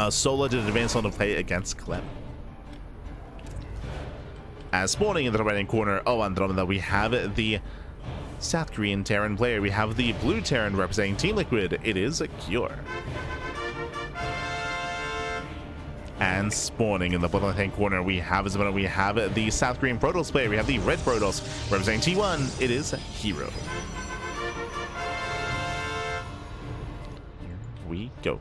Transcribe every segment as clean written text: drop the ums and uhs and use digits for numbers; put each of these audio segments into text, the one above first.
Solar did advance on to play against Clem. As spawning in the right-hand corner of Andromeda, we have the South Korean Terran player. We have the blue Terran representing Team Liquid. It is Cure. And spawning in the bottom left-hand corner, we have the South Korean Protoss player. We have the red Protoss representing T1. It is herO. Here we go.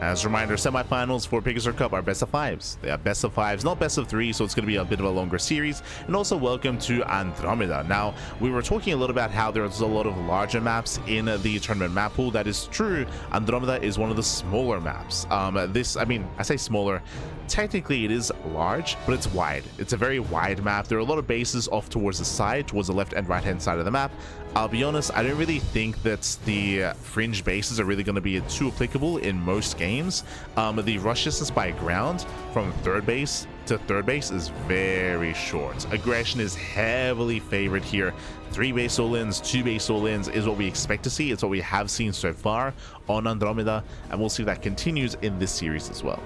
As a reminder, semifinals for PiGosaur Cup are best of fives. They are best of fives, not best of three, so it's going to be a bit of a longer series. And also welcome to Andromeda. Now, we were talking a little about how there's a lot of larger maps in the tournament map pool. That is true. Andromeda is one of the smaller maps. I say smaller. Technically, it is large, but it's wide. It's a very wide map. There are a lot of bases off towards the side, towards the left and right-hand side of the map. I'll be honest, I don't really think that the fringe bases are really going to be too applicable in most games. The rush distance by ground from third base to third base is very short. Aggression is heavily favored here. 3 base all-ins, 2 base all-ins is what we expect to see. It's what we have seen so far on Andromeda, and we'll see if that continues in this series as well.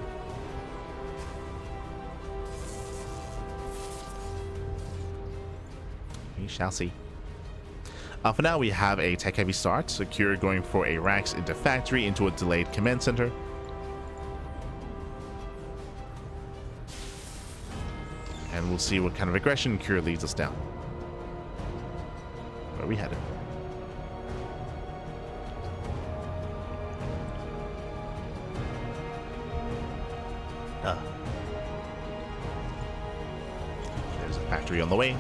We shall see. For now, we have a tech-heavy start. Secure going for a Rax into Factory into a delayed command center. And we'll see what kind of aggression Cure leads us down. Where are we headed? There's a factory on the way.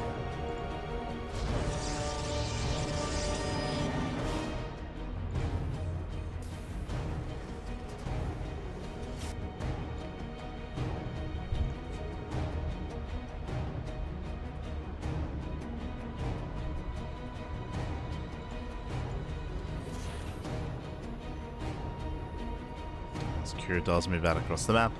Cure does move out across the map.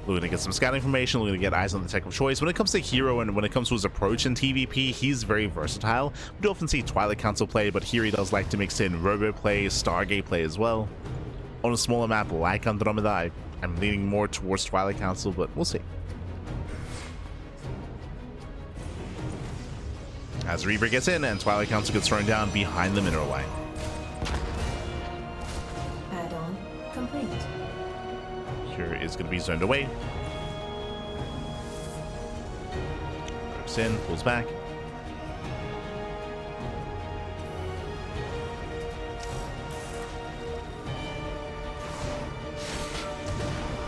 We're going to get some scouting information. We're going to get eyes on the tech of choice. When it comes to herO and when it comes to his approach in TvP, he's very versatile. We do often see Twilight Council play, but here he does like to mix in Robo play, Stargate play as well. On a smaller map like Andromeda, I'm leaning more towards Twilight Council, but we'll see. As Reaper gets in and Twilight Council gets thrown down behind the mineral line. Add-on complete. Cure is going to be zoned away. Looks in, pulls back.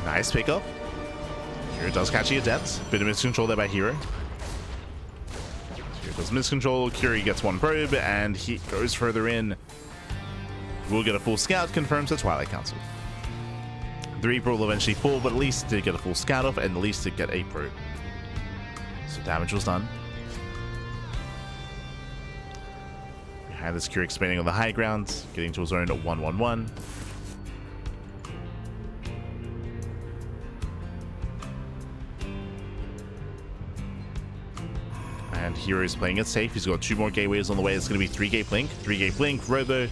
Nice pickup. Cure does catch the Adept. Bit of miscontrol there by herO. Cure does miscontrol. Cure gets one probe and he goes further in. We'll get a full scout, confirms the Twilight Council. The Reaper will eventually fall, but at least to get a full scout off and at least to get a probe. So damage was done. Behind this Cure expanding on the high ground, getting to a zone at 1-1-1. And herO is playing it safe. He's got 2 more gateways on the way. It's going to be 3-gate blink. 3-gate blink, Robo.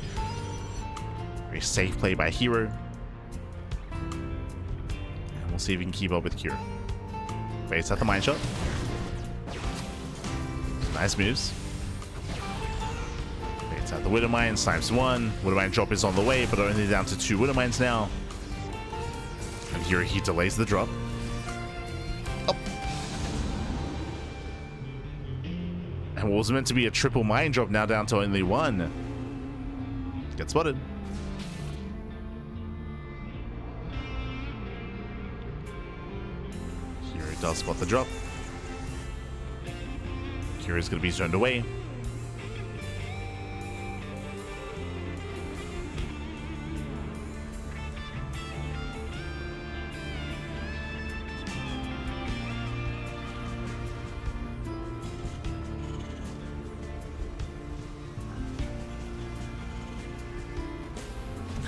Very safe play by herO. We'll see if we can keep up with Cure. Baits at the mine shot. Nice moves. Baits at the Widow Mine, snipes 1. Widow Mine drop is on the way, but only down to 2 Widow Mines now. And here he delays the drop. Oh. And what was meant to be a triple mine drop now down to only 1. Gets spotted. Does spot the drop. Cure is going to be zoned away.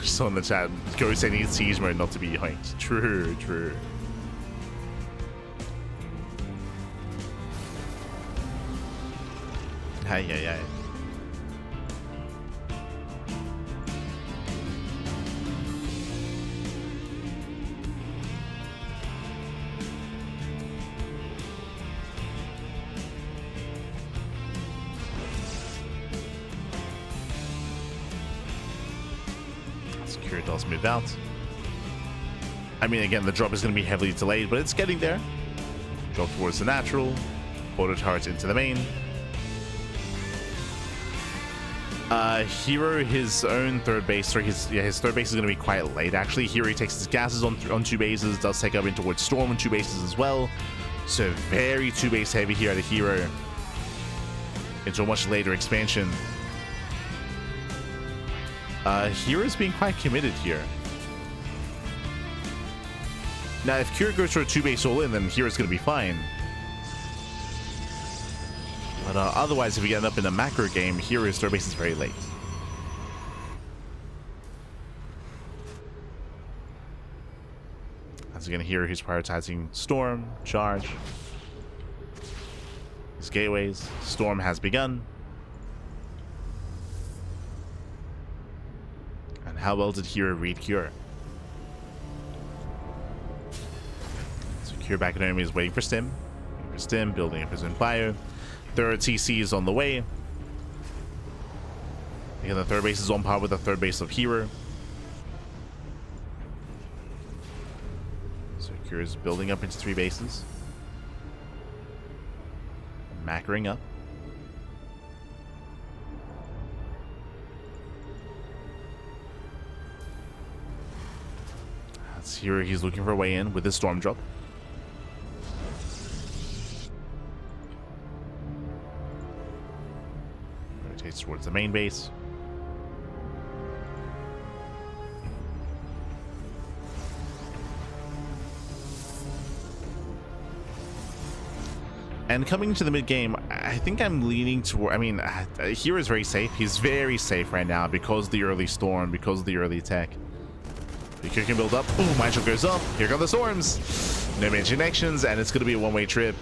So in the chat, Go saying he needs siege mode not to be yoinked. True, true. Hey. Kira does move out. I mean, again, the drop is going to be heavily delayed, but it's getting there. Drop towards the natural. Auto turrets into the main. herO, his own third base, or his third base is going to be quite late actually. herO takes his gases on 2 bases, does take up in towards Storm on 2 bases as well. So very 2 base heavy here at the herO into a much later expansion. hero's being quite committed here. Now if Kira goes for a 2 base all in, then hero's going to be fine. But otherwise, if we end up in a macro game, hero's third base is very late. As you're going to hear, he's prioritizing Storm, Charge. His gateways. Storm has begun. And how well did herO read Cure? So Cure back at enemy is waiting for Stim. Building up his own bio. Third TC is on the way. Again, the third base is on par with the third base of herO. So Cure is building up into 3 bases. Macroing up. That's herO. He's looking for a way in with his Storm drop. Towards the main base. And coming into the mid game, I think I'm leaning toward, I mean, herO is very safe. He's very safe right now because of the early Storm, because of the early tech. The Q can build up. Ooh, Mitchell goes up. Here come the Storms. No managed connections, and it's going to be a one-way trip.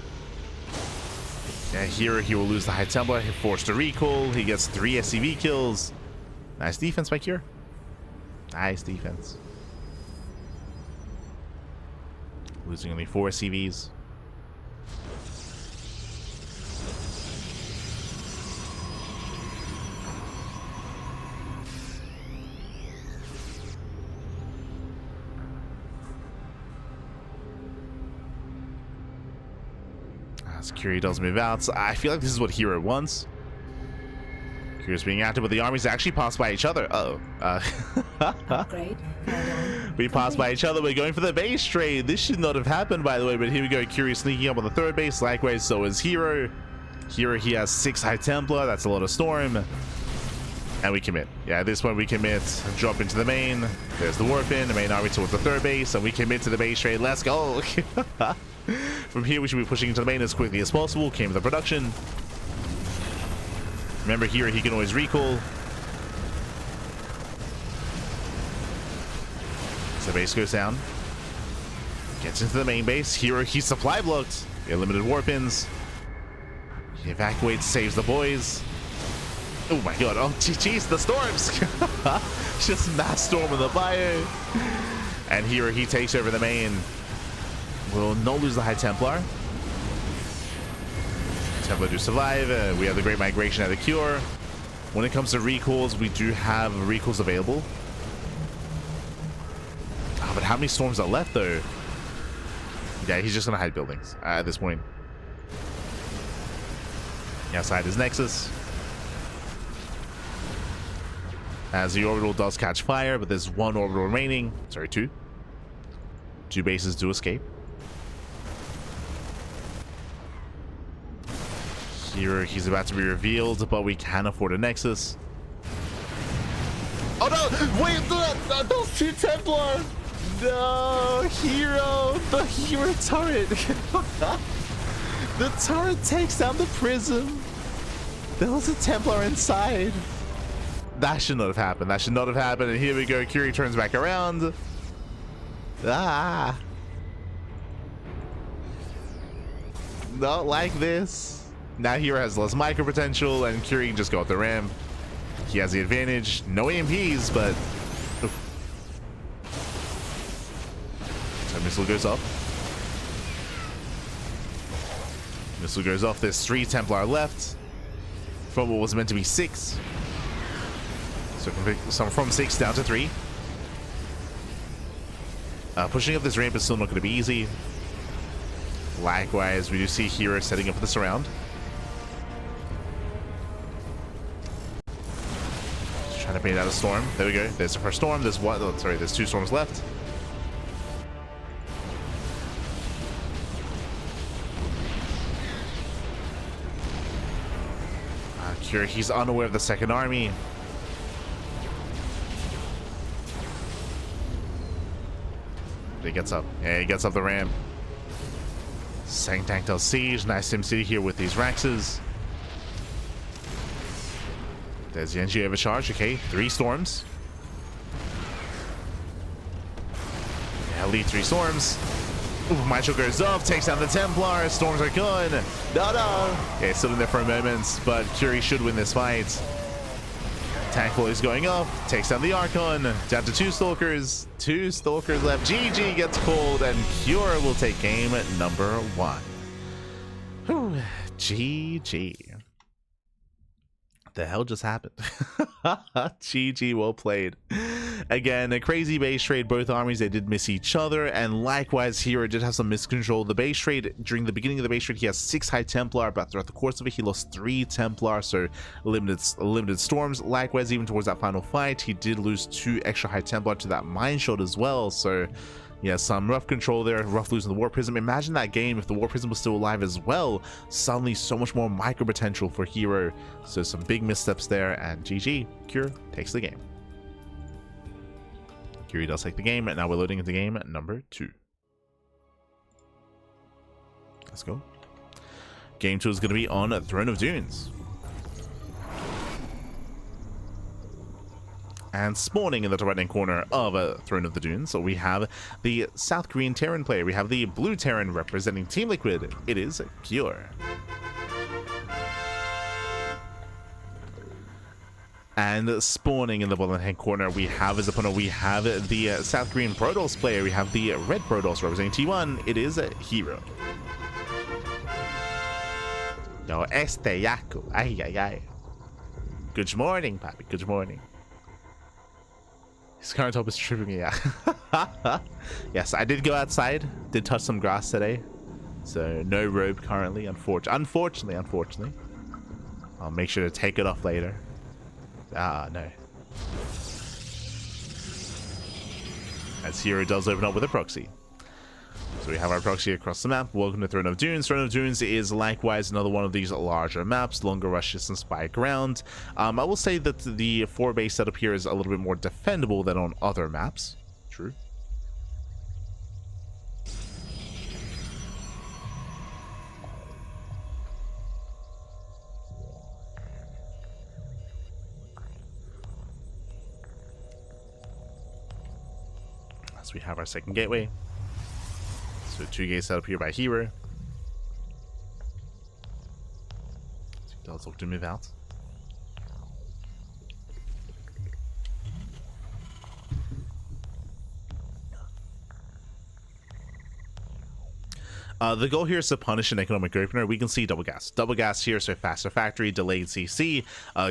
Yeah, here he will lose the High Templar. He forced a recall. He gets 3 SCV kills. Nice defense by Cure. Nice defense. Losing only 4 SCVs. Curie does move out. So I feel like this is what herO wants. Curie's being active, but the armies actually pass by each other. Upgrade. We pass by each other. We're going for the base trade. This should not have happened, by the way, but here we go. Curie sneaking up on the third base. Likewise, so is herO. herO, he has 6 High Templar. That's a lot of Storm. And we commit. Yeah, at this point we commit. Drop into the main. There's the warp in. The main army towards the third base. And we commit to the base trade. Let's go. From here, we should be pushing into the main as quickly as possible. Came to the production. Remember, here he can always recall. So base goes down. Gets into the main base. herO, he's supply blocked. Yeah, limited warp-ins. He evacuates, saves the boys. Oh my god. Oh, jeez, the Storms. Just mass Storm in the bio. And here he takes over the main. Will not lose the High Templar. Templar do survive. We have the Great Migration at the Cure. When it comes to recalls, we do have recalls available. But how many Storms are left, though? Yeah, he's just going to hide buildings at this point. Outside is Nexus. As the orbital does catch fire, but there's 1 orbital remaining. Sorry, 2. 2 bases do escape. Here he's about to be revealed, but we can afford a Nexus. Oh no! Wait, those 2 Templar! No, herO! The herO turret! The turret takes down the prism! There was a Templar inside! That should not have happened. That should not have happened. And here we go. Curie turns back around. Ah! Not like this. Now herO has less micro potential, and Curie can just go up the ramp. He has the advantage. No EMPs, but... So missile goes off. Missile goes off. There's 3 Templar left from what was meant to be 6. So from 6 down to 3. Pushing up this ramp is still not going to be easy. Likewise, we do see herO setting up for the surround. Just trying to bait out a storm. There we go. There's the first storm. There's one. Oh, sorry, there's 2 storms left. Cure, he's unaware of the second army. He gets up. Yeah, he gets up the ramp. Sanctactile Siege. Nice SimCity here with these Raxes. There's the NG overcharge. Okay, 3 storms. Yeah, lead 3 storms. Ooh, Maestro goes up, takes down the Templar. Storms are gone. No. Okay, still in there for a moment, but Curie should win this fight. Tactful is going up, takes down the Archon. Down to 2 Stalkers. 2 Stalkers left. GG gets called, and Cure will take game number 1. Whew, GG. The hell just happened? GG, well played. Again, a crazy base trade. Both armies, they did miss each other, and likewise herO did have some miscontrol. The base trade, during the beginning of the base trade, he has 6 High Templar, but throughout the course of it, he lost 3 Templar, so limited storms. Likewise, even towards that final fight, he did lose 2 extra High Templar to that Mine Shot as well, so yeah, some rough control there, rough losing the War Prism. Imagine that game if the War Prism was still alive as well. Suddenly so much more micro potential for herO. So some big missteps there, and GG, Cure takes the game. Cure does take the game, and now we're loading into game number 2. Let's go. Game 2 is going to be on Throne of Dunes. And spawning in the top right-hand corner of Throne of the Dunes, so we have the South Korean Terran player. We have the blue Terran representing Team Liquid. It is Cure. And spawning in the bottom-hand corner, we have as opponent, we have the South Korean Protoss player. We have the red Protoss representing T1. It is herO. No, este yaku. Ay, ay, ay. Good morning, Papi. Good morning. His current top is tripping me out. Yes, I did go outside. Did touch some grass today. So no robe currently, unfortunately. I'll make sure to take it off later. Ah, no. As herO does open up with a proxy. So we have our proxy across the map. Welcome to Throne of Dunes. Throne of Dunes is likewise another one of these larger maps, longer rush distance by ground. I will say that the 4 base setup here is a little bit more defendable than on other maps. True. So we have our second gateway. So 2 gates set up here by herO. So he does look to move out. The goal here is to punish an economic opener. We can see double gas. Double gas here, so faster factory, delayed CC.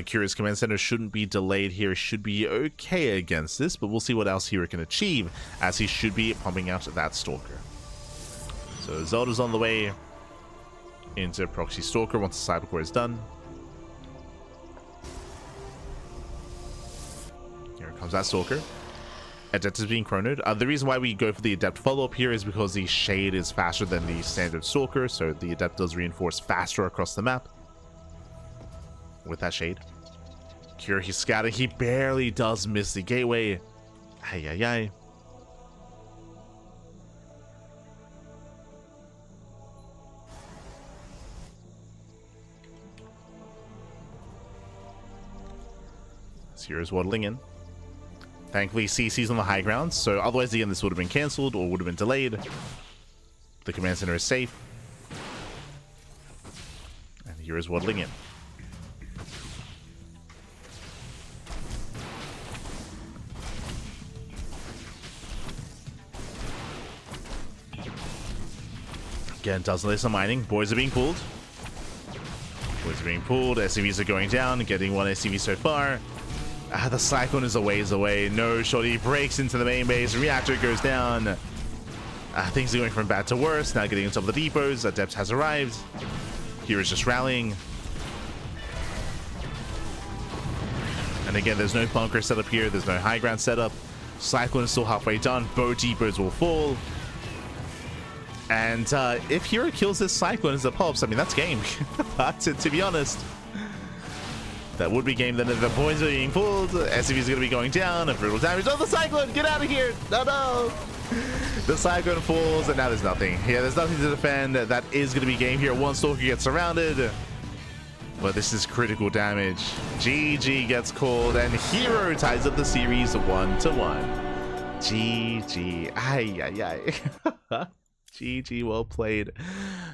Curious Command Center shouldn't be delayed here. Should be okay against this, but we'll see what else herO can achieve, as he should be pumping out that Stalker. So Zelda's on the way into Proxy Stalker once the Cybercore is done. Here comes that Stalker. Adept is being chronoed. The reason why we go for the Adept follow-up here is because the Shade is faster than the standard Stalker, so the Adept does reinforce faster across the map with that Shade. Cure, he's scattered. He barely does miss the gateway. Ay, ay, ay. Here's waddling in. Thankfully, CC's on the high ground, so otherwise, again, this would have been cancelled or would have been delayed. The command center is safe. And here is waddling in. Again, doesn't listen mining. Boys are being pulled. SCVs are going down, getting 1 SCV so far. The Cyclone is a ways away. No, Shoddy breaks into the main base. Reactor goes down. Things are going from bad to worse. Now getting on top of the depots. Adept has arrived. hero's just rallying. And again, there's no bunker set up here. There's no high ground set up. Cyclone is still halfway done. Both depots will fall. And if hero kills this Cyclone as it pops, I mean, that's game. to be honest. That would be game then if the points are being pulled. SCV is going to be going down. And brutal damage. Oh, the Cyclone! Get out of here! No, no! The Cyclone falls, and now there's nothing. Yeah, there's nothing to defend. That is going to be game here. One Stalker gets surrounded. But this is critical damage. GG gets called, and hero ties up the series 1-1. GG. Ay, ay, ay. GG, well played.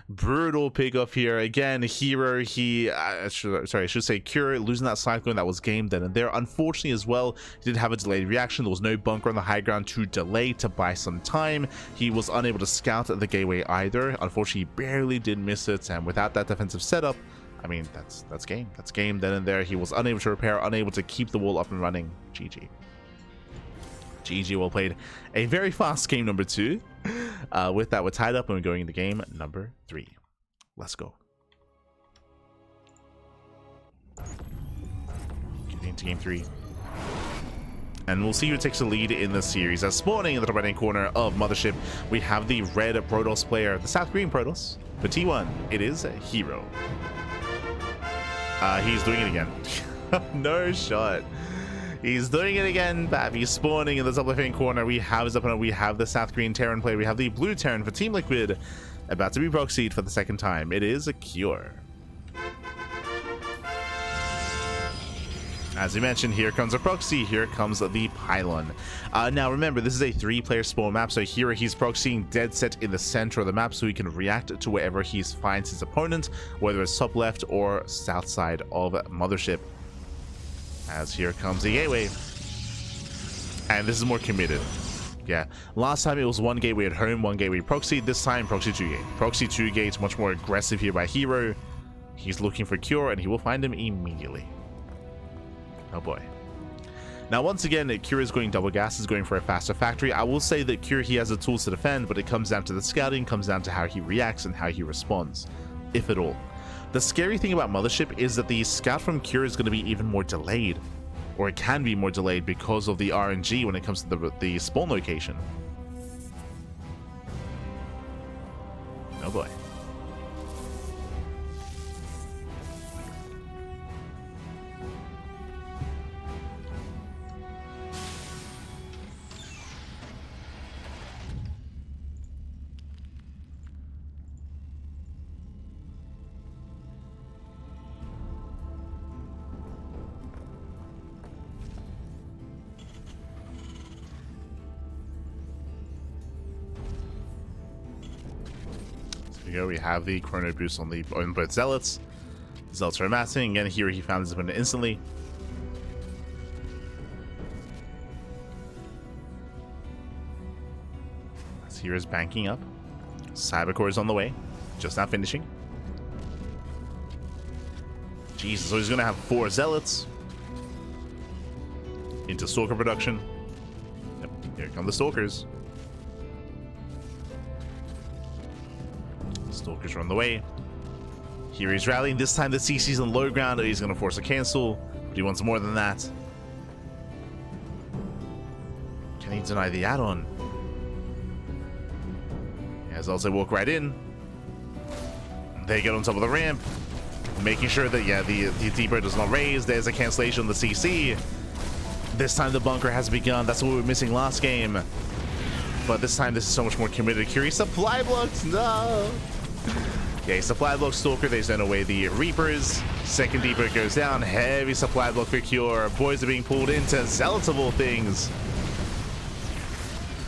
Brutal pick off here. Again, hero, I should say Cure, losing that Cyclone, that was game then and there. Unfortunately as well, he did have a delayed reaction. There was no bunker on the high ground to delay, to buy some time. He was unable to scout the gateway either. Unfortunately, he barely did miss it, and without that defensive setup, I mean, that's game. That's game then and there. He was unable to repair, unable to keep the wall up and running. GG. GG, well played. A very fast game number 2. With that, we're tied up and we're going into game number 3. Let's go. Getting into game 3. And we'll see who takes the lead in the series. As spawning in the top right hand corner of Mothership, we have the red Protoss player, the South Korean Protoss. For T1, it is herO. He's doing it again. No shot. He's doing it again, Bab. He's spawning in the top left-hand corner. We have his opponent. We have the South Korean Terran player. We have the blue Terran for Team Liquid, about to be proxied for the second time. It is a Cure. As we mentioned, here comes a proxy. Here comes the pylon. Now, remember, this is a 3-player spawn map, so here he's proxying dead set in the center of the map so he can react to wherever he finds his opponent, whether it's top left or south side of Mothership. As here comes the gateway. And this is more committed. Yeah. Last time it was 1 gateway at home, 1 gateway proxy. This time, proxy 2 gate. Proxy 2 gates, much more aggressive here by herO. He's looking for Cure, and he will find him immediately. Oh boy. Now, once again, Cure is going double gas, is going for a faster factory. I will say that Cure, he has the tools to defend, but it comes down to the scouting, comes down to how he reacts and how he responds, if at all. The scary thing about Mothership is that the scout from Cure is going to be even more delayed, or it can be more delayed because of the RNG when it comes to the spawn location. Oh boy. We have the chrono boost on both zealots. Zealots are amassing. Again, here he found his opponent instantly. As here is banking up. Cybercore is on the way, just not finishing. Jesus, so he's gonna have 4 zealots into Stalker production. Yep, here come the Stalkers. Stalkers are on the way. Here he's rallying. This time the CC's on low ground. He's going to force a cancel, but he wants more than that. Can he deny the add-on? As also walk right in. They get on top of the ramp, making sure that, yeah, the depot does not raise. There's a cancellation on the CC. This time the bunker has begun. That's what we were missing last game. But this time this is so much more committed. Curie supply blocked. No. Okay, supply block Stalker. They send away the Reapers. Second depot goes down. Heavy supply block for Cure. Boys are being pulled into Zealots of all things.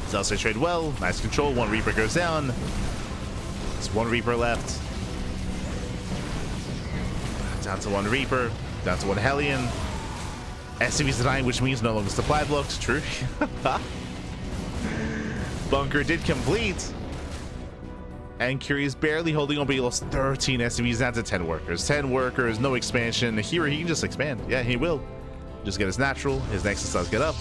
Zealots trade well. Nice control. 1 Reaper goes down. There's 1 Reaper left. Down to 1 Reaper. Down to 1 Hellion. SCV's dying, which means no longer supply blocked. True. Bunker did complete. And Curie is barely holding on, but he lost 13 SCVs down to 10 workers. 10 workers, no expansion. Here he can just expand. Yeah, he will. Just get his natural. His Nexus does get up.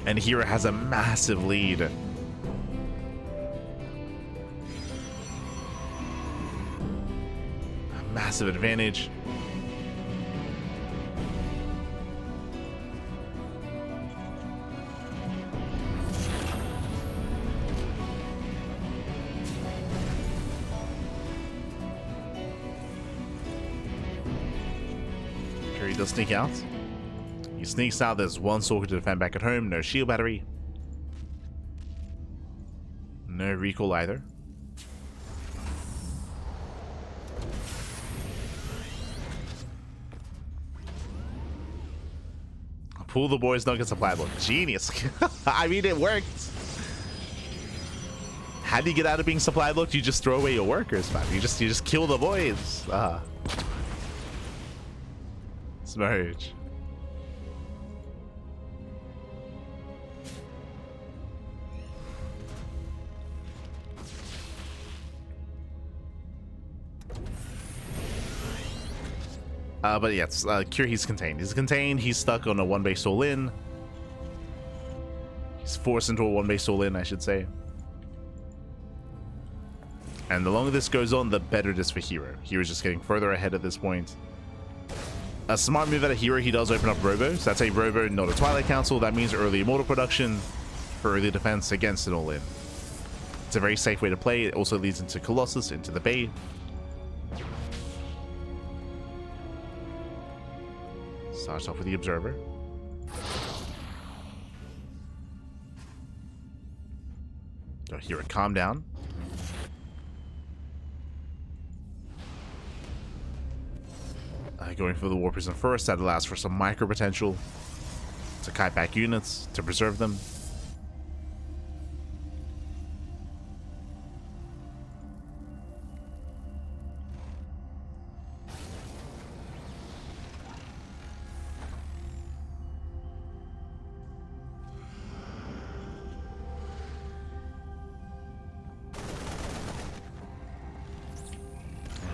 And herO has a massive lead. A massive advantage. He does sneak out. He sneaks out. There's one Stalker to defend back at home. No shield battery. No recall either. Pull the boys, don't get supply block. Genius. I mean, it worked. How do you get out of being supply blocked? You just throw away your workers, man. You just kill the boys. Smurge. But yes, Cure, he's contained. He's contained. He's stuck on a one base all in. He's forced into a one base all in, I should say. And the longer this goes on, the better it is for herO. herO's just getting further ahead at this point. A smart move out of herO, he does open up Robo. So that's a Robo, not a Twilight Council. That means early immortal production for early defense against an all-in. It's a very safe way to play. It also leads into Colossus, into the Bay. Starts off with the Observer. So herO, calm down. Going for the War Prison first, that allows for some micro potential to kite back units, to preserve them.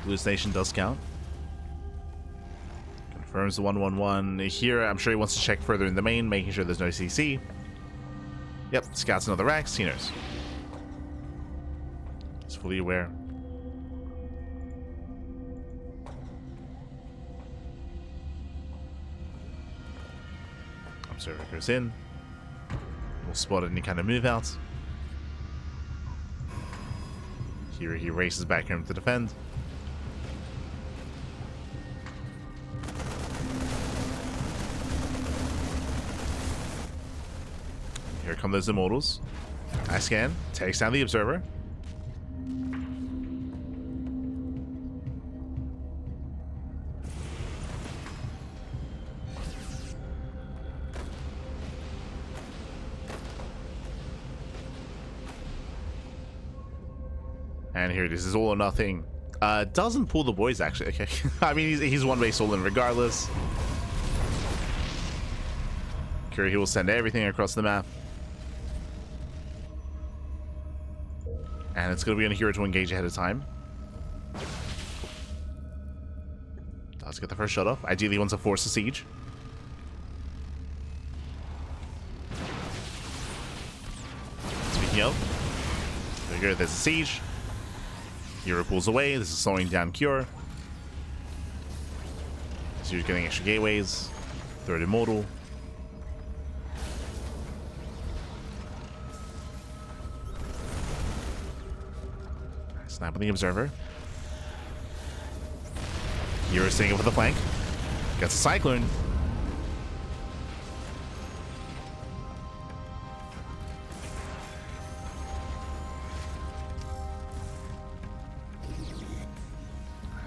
Hallucination does count. Confirms the 1-1-1. Here, I'm sure he wants to check further in the main, making sure there's no CC. Yep, scouts another Rax. He knows. He's fully aware. Observer goes in. We'll spot any kind of move out. Here he races back home to defend. Here come those Immortals. I scan, takes down the Observer. And here it is all or nothing. Doesn't pull the boys actually. Okay. I mean, he's one base all in regardless. He will send everything across the map. And it's going to be on herO to engage ahead of time. Does get the first shot off. Ideally, he wants to force the siege. Speaking of, there we go. There's a siege. herO pulls away. This is slowing down Cure. So you're getting extra gateways. Third Immortal. Snap on the Observer. herO staying up with the flank. Gets a Cyclone.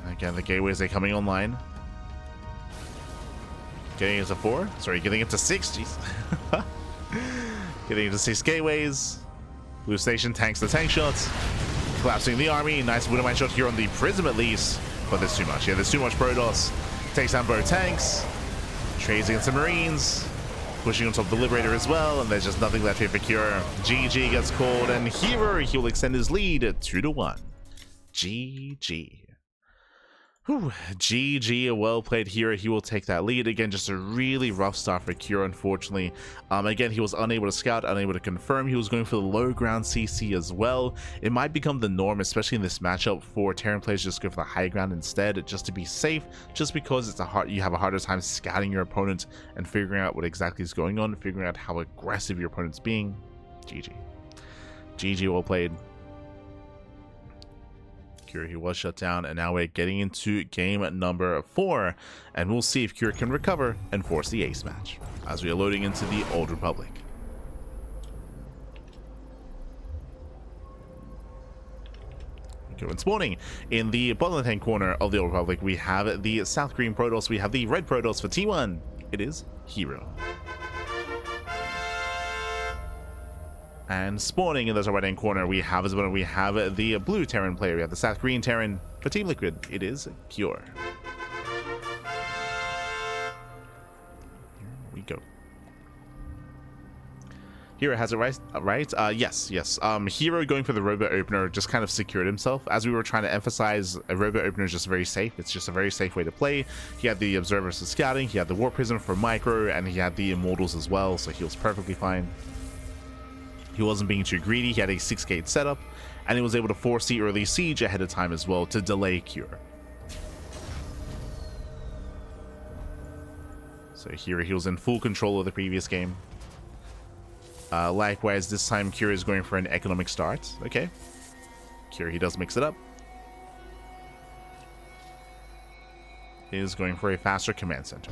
And again, the gateways are coming online. Getting it to 4. Sorry, getting it to 6. Jeez. Getting it to 6 gateways. Blue Station tanks the tank shots. Collapsing the army. Nice Widowmine shot here on the Prism at least. But there's too much. Yeah, there's too much Protoss. Takes down both tanks. Trades against the Marines. Pushing on top of the Liberator as well. And there's just nothing left here for Cure. GG gets called. And herO, he'll extend his lead at 2-1. GG. Whew, GG, well played here. He will take that lead. Again, just a really rough start for Kira, unfortunately. Again, he was unable to scout, unable to confirm. He was going for the low ground CC as well. It might become the norm, especially in this matchup, for Terran players just go for the high ground instead, just to be safe, just because it's you have a harder time scouting your opponent and figuring out what exactly is going on, figuring out how aggressive your opponent's being. GG. GG, well played. Kira, he was shut down, and now we're getting into game number 4, and we'll see if Kira can recover and force the ace match as we are loading into the Old Republic. Okay, when spawning in the bottom left-hand corner of the Old Republic, we have the South Green Protoss, we have the Red Protoss for T1. It is herO. And spawning in the right-hand corner, we have the blue Terran player. We have the South Green Terran for Team Liquid. It is Cure. Here we go. herO has it right? Yes. herO going for the robot opener just kind of secured himself. As we were trying to emphasize, a robot opener is just very safe. It's just a very safe way to play. He had the observers for scouting, he had the warp prism for micro, and he had the immortals as well, so he was perfectly fine. He wasn't being too greedy. He had a 6-gate setup, and he was able to force the early siege ahead of time as well to delay Cure. So here he was in full control of the previous game. Likewise, this time Cure is going for an economic start. Okay. Cure, he does mix it up. He is going for a faster command center.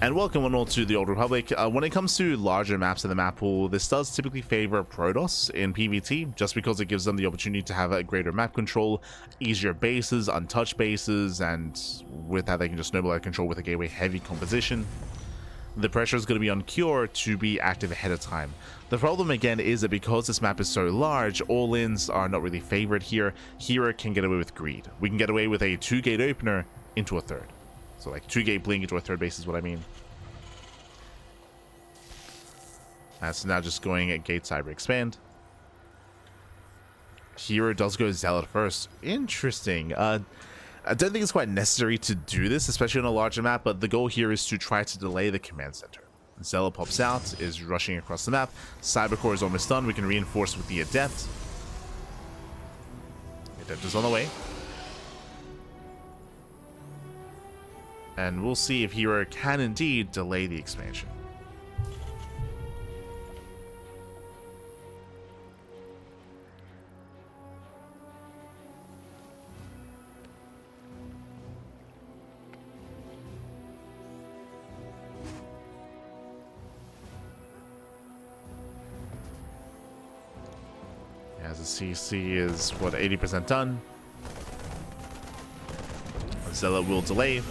And welcome one all to the Old Republic. When it comes to larger maps in the map pool, this does typically favor Protoss in PvT, just because it gives them the opportunity to have a greater map control, easier bases, untouched bases, and with that they can just snowball out control with a gateway heavy composition. The pressure is going to be on Cure to be active ahead of time. The problem again is that because this map is so large, all-ins are not really favored here. herO can get away with greed. We can get away with a 2-gate opener into a third. So like 2-gate blink into a third base is what I mean. So now just going at gate cyber expand. herO does go Zealot first. Interesting. I don't think it's quite necessary to do this, especially on a larger map, but the goal here is to try to delay the command center. Zealot pops out, is rushing across the map. Cybercore is almost done. We can reinforce with the Adept. Adept is on the way. And we'll see if herO can indeed delay the expansion. As the CC is, what, 80% done. Zealot will delay.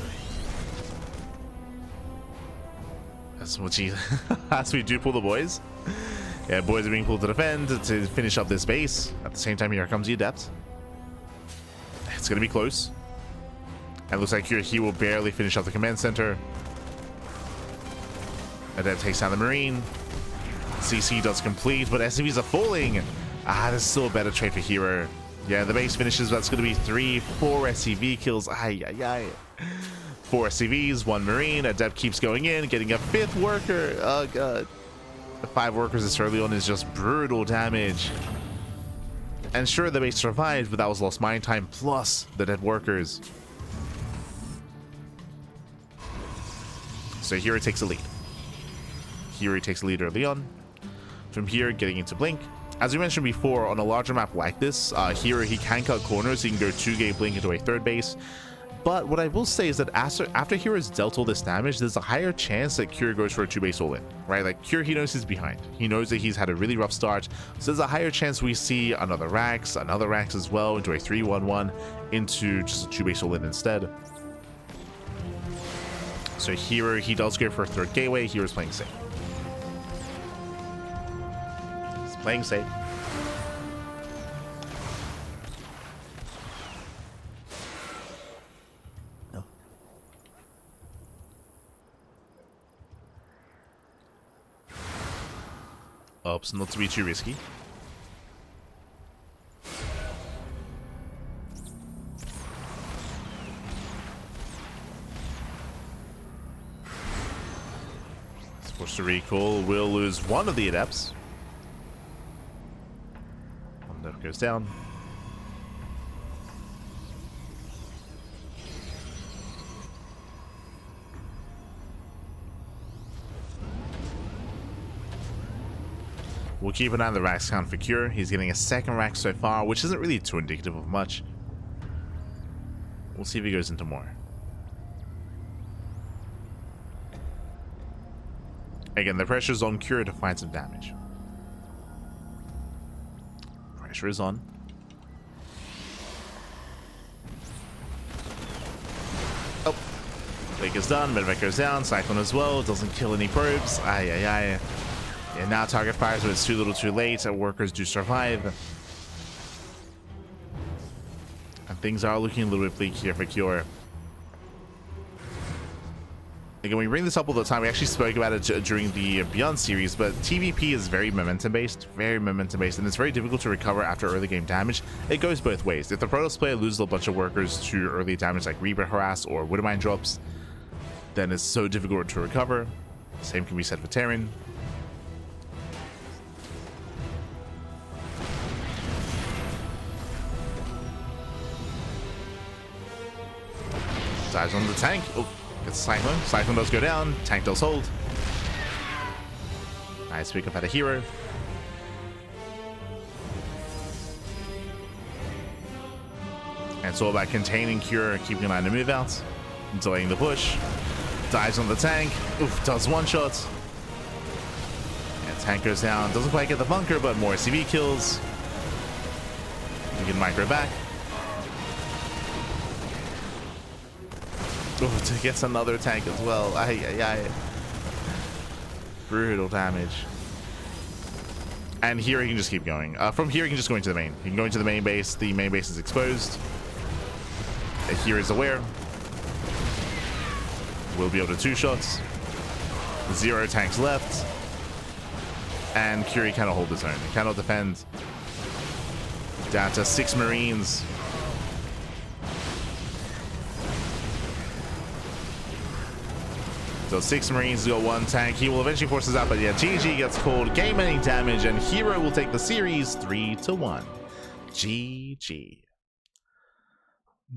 As we do pull the boys. Yeah, boys are being pulled to defend to finish up this base. At the same time, here comes the Adept. It's going to be close. And it looks like here he will barely finish up the command center. Adept takes down the Marine. CC does complete, but SCVs are falling. This is still a better trade for herO. Yeah, the base finishes. That's going to be 3-4 SCV kills. 4 SCVs, 1 Marine. Adept keeps going in, getting a 5th worker. Oh god. The 5 workers this early on is just brutal damage. And sure, the base survived, but that was lost mine time plus the dead workers. So herO takes a lead. herO takes a lead early on. From here, getting into Blink. As we mentioned before, on a larger map like this, herO, he can cut corners. He can go 2-gate blink into a third base. But what I will say is that after hero's dealt all this damage, there's a higher chance that Cure goes for a 2-base all-in, right? Like, Cure, he knows he's behind. He knows that he's had a really rough start. So there's a higher chance we see another Rax as well, into a 3-1-1, into just a 2-base all-in instead. So herO, he does go for a third gateway. hero's playing safe. He's playing safe. Oops, not to be too risky. Push to recall. We'll lose one of the adepts. One adept goes down. We'll keep an eye on the racks count for Cure. He's getting a second rack so far, which isn't really too indicative of much. We'll see if he goes into more. Again, the pressure's on Cure to find some damage. Pressure is on. Oh. Blake is done. Medevac goes down. Cyclone as well. Doesn't kill any probes. Aye, aye, aye. Yeah, now target fires, but it's too little too late. Workers do survive. And things are looking a little bit bleak here for Cure. Again, we bring this up all the time. We actually spoke about it during the Beyond series, but TVP is very momentum-based, and it's very difficult to recover after early game damage. It goes both ways. If the Protoss player loses a bunch of workers to early damage like Reaper Harass or Widowmine drops, then it's so difficult to recover. Same can be said for Terran. Dives on the tank. Oh, gets Cyclone. Cyclone does go down. Tank does hold. Nice pick up at a hero. And it's all about containing Cure, keeping an eye on the move out, delaying the push. Dives on the tank. Oof, does one shot. And tank goes down. Doesn't quite get the bunker, but more CV kills. You can micro back. Oh, gets another tank as well. Aye, aye, aye. Brutal damage. And here he can just keep going. From here he can just go into the main. He can go into the main base. The main base is exposed. Here is aware. We'll be able to two shots. 0 tanks left. And Curie cannot hold his own. He cannot defend. Down to 6 Marines. So 6 Marines, got 1 tank. He will eventually force us out, but yeah, GG gets called. Game-ending damage, and herO will take the series 3-1. GG.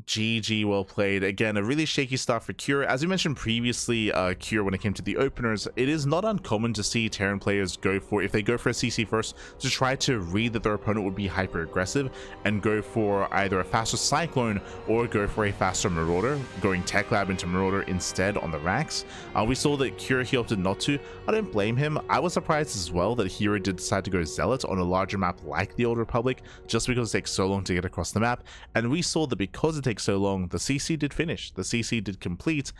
GG, well played. Again, a really shaky start for Cure. As we mentioned previously, Cure, when it came to the openers, it is not uncommon to see Terran players go for, if they go for a CC first, to try to read that their opponent would be hyper aggressive and go for either a faster Cyclone or go for a faster Marauder, going Tech Lab into Marauder instead on the racks. We saw that Cure, he opted not to. I don't blame him. I was surprised as well that herO did decide to go Zealot on a larger map like the Old Republic, just because it takes so long to get across the map. And we saw that because it takes so long, the CC did finish, the CC did complete,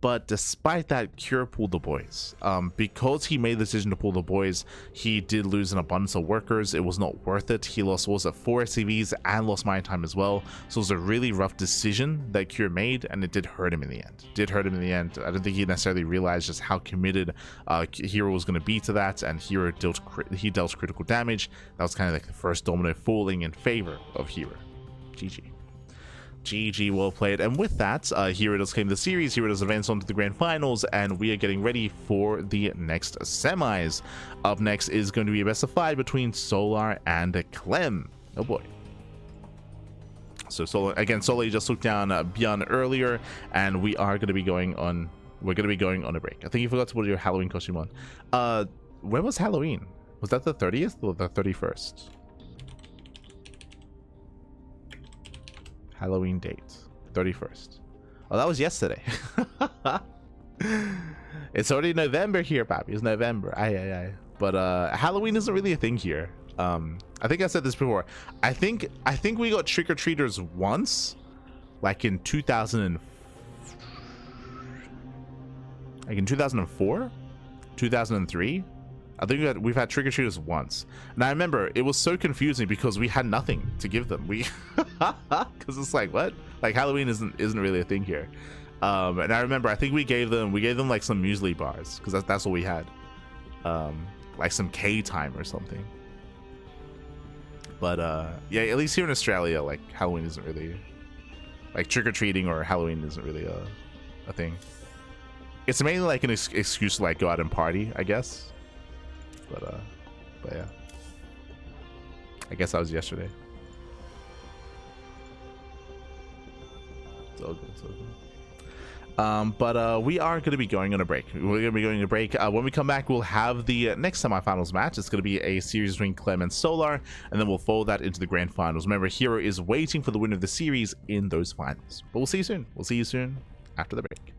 but despite that, Cure pulled the boys. Because he made the decision to pull the boys, he did lose an abundance of workers. It was not worth it. He lost, was it 4 SCVs and lost mine time as well, so it was a really rough decision that Cure made, and it did hurt him in the end. I don't think he necessarily realized just how committed herO was going to be to that, and herO dealt critical damage. That was kind of like the first domino falling in favor of herO. GG. GG, well played. And with that, herO does claim the series. herO does advance on to the grand finals, and we are getting ready for the next semis. Up next is going to be a best of 5 between Solar and Clem. Oh boy. So Solar just took down Bjorn earlier, and we are going to be going on. We're going to be going on a break. I think you forgot to put your Halloween costume on. When was Halloween? Was that the 30th or the 31st? Halloween date, 31st. Oh, that was yesterday. It's already November here, Pappy. It's November. Aye. But Halloween isn't really a thing here. I think I said this before. I think we got trick-or-treaters once, like in 2004, 2003. I think we've had trick-or-treaters once. And I remember it was so confusing because we had nothing to give them. Because it's like, what? Like, Halloween isn't really a thing here. And I remember, I think we gave them like some muesli bars, because that's what we had. Like some K time or something. But yeah, at least here in Australia, like, Halloween isn't really, like, trick-or-treating or Halloween isn't really a thing. it's mainly like an excuse to like go out and party, I guess. But yeah, I guess that was yesterday. It's all good. It's all good. But we are going to be going on a break. We're going to be going on a break. When we come back, we'll have the next semifinals match. It's going to be a series between Clem and Solar, and then we'll fold that into the grand finals. Remember, herO is waiting for the winner of the series in those finals. But we'll see you soon. We'll see you soon after the break.